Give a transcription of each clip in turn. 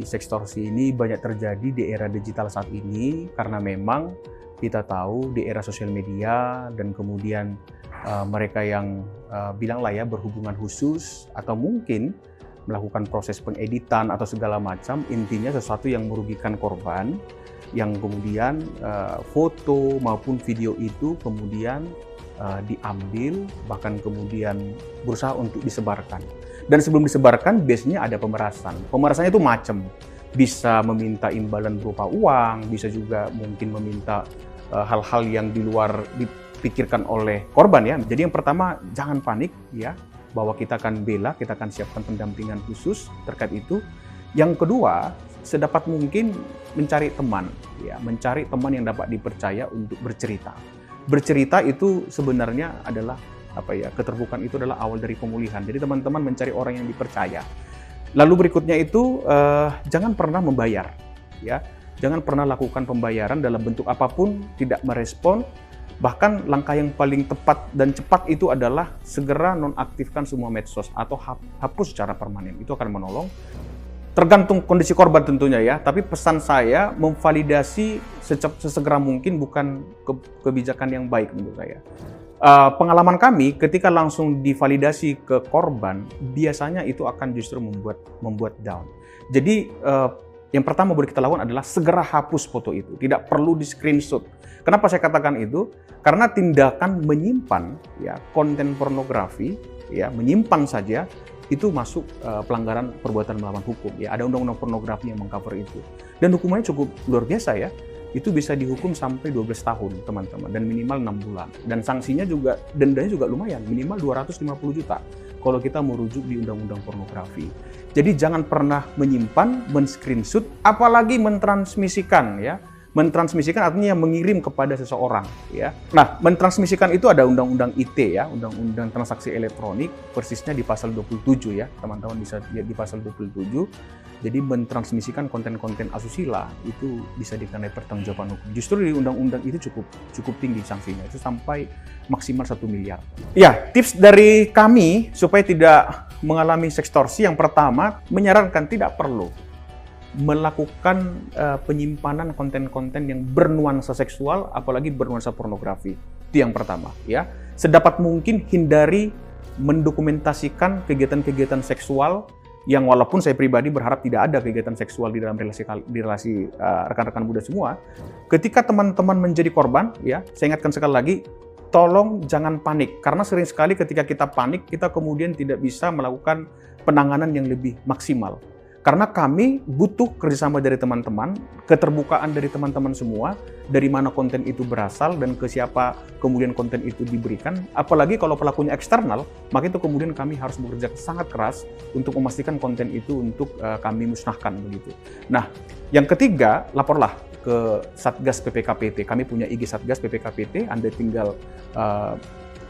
sextorsi ini banyak terjadi di era digital saat ini karena memang kita tahu di era sosial media dan kemudian mereka yang bilanglah ya berhubungan khusus atau mungkin melakukan proses pengeditan atau segala macam, intinya sesuatu yang merugikan korban, yang kemudian foto maupun video itu kemudian diambil, bahkan kemudian berusaha untuk disebarkan. Dan sebelum disebarkan biasanya ada pemerasan. Pemerasannya itu macam, bisa meminta imbalan berupa uang, bisa juga mungkin meminta hal-hal yang di luar dipikirkan oleh korban ya. Jadi yang pertama, jangan panik ya, bahwa kita akan bela, kita akan siapkan pendampingan khusus terkait itu. Yang kedua, sedapat mungkin mencari teman ya, mencari teman yang dapat dipercaya untuk bercerita. Bercerita itu sebenarnya adalah keterbukaan itu adalah awal dari pemulihan. Jadi teman-teman mencari orang yang dipercaya. Lalu berikutnya itu jangan pernah membayar ya. Jangan pernah lakukan pembayaran dalam bentuk apapun, tidak merespon. Bahkan langkah yang paling tepat dan cepat itu adalah segera nonaktifkan semua medsos atau hapus secara permanen. Itu akan menolong. Tergantung kondisi korban tentunya ya, tapi pesan saya memvalidasi sesegera mungkin bukan kebijakan yang baik menurut saya. Pengalaman kami ketika langsung divalidasi ke korban, biasanya itu akan justru membuat down. Jadi yang pertama boleh kita lakukan adalah segera hapus foto itu, tidak perlu di screenshot. Kenapa saya katakan itu? Karena tindakan menyimpan ya konten pornografi, ya menyimpan saja itu masuk pelanggaran perbuatan melawan hukum. Ya ada undang-undang pornografi yang mengcover itu. Dan hukumannya cukup luar biasa ya. Itu bisa dihukum sampai 12 tahun teman-teman dan minimal 6 bulan. Dan sanksinya juga, dendanya juga lumayan, minimal 250 juta kalau kita merujuk di undang-undang pornografi. Jadi jangan pernah menyimpan, men-screenshot, apalagi mentransmisikan ya. Mentransmisikan artinya mengirim kepada seseorang ya. Nah, mentransmisikan itu ada undang-undang IT ya, undang-undang transaksi elektronik, persisnya di pasal 27 ya. Teman-teman bisa lihat di pasal 27. Jadi mentransmisikan konten-konten asusila itu bisa dikenai pertanggungjawaban hukum. Justru di undang-undang itu cukup tinggi sanksinya, itu sampai maksimal 1 miliar. Ya, tips dari kami supaya tidak mengalami sextorsi, yang pertama menyarankan tidak perlu melakukan penyimpanan konten-konten yang bernuansa seksual, apalagi bernuansa pornografi. Itu yang pertama ya. Sedapat mungkin hindari mendokumentasikan kegiatan-kegiatan seksual yang walaupun saya pribadi berharap tidak ada kegiatan seksual di dalam relasi rekan-rekan muda semua. Ketika teman-teman menjadi korban ya, saya ingatkan sekali lagi, tolong jangan panik, karena sering sekali ketika kita panik kita kemudian tidak bisa melakukan penanganan yang lebih maksimal. Karena kami butuh kerjasama dari teman-teman, keterbukaan dari teman-teman semua, dari mana konten itu berasal dan ke siapa kemudian konten itu diberikan. Apalagi kalau pelakunya eksternal, maka itu kemudian kami harus bekerja sangat keras untuk memastikan konten itu untuk kami musnahkan begitu. Nah, yang ketiga, laporlah ke Satgas PPKPT. Kami punya IG Satgas PPKPT, Anda tinggal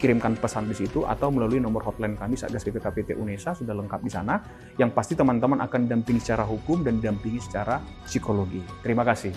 kirimkan pesan di situ atau melalui nomor hotline kami Satgas PPKPT Unesa, sudah lengkap di sana. Yang pasti teman-teman akan didampingi secara hukum dan didampingi secara psikologi. Terima kasih.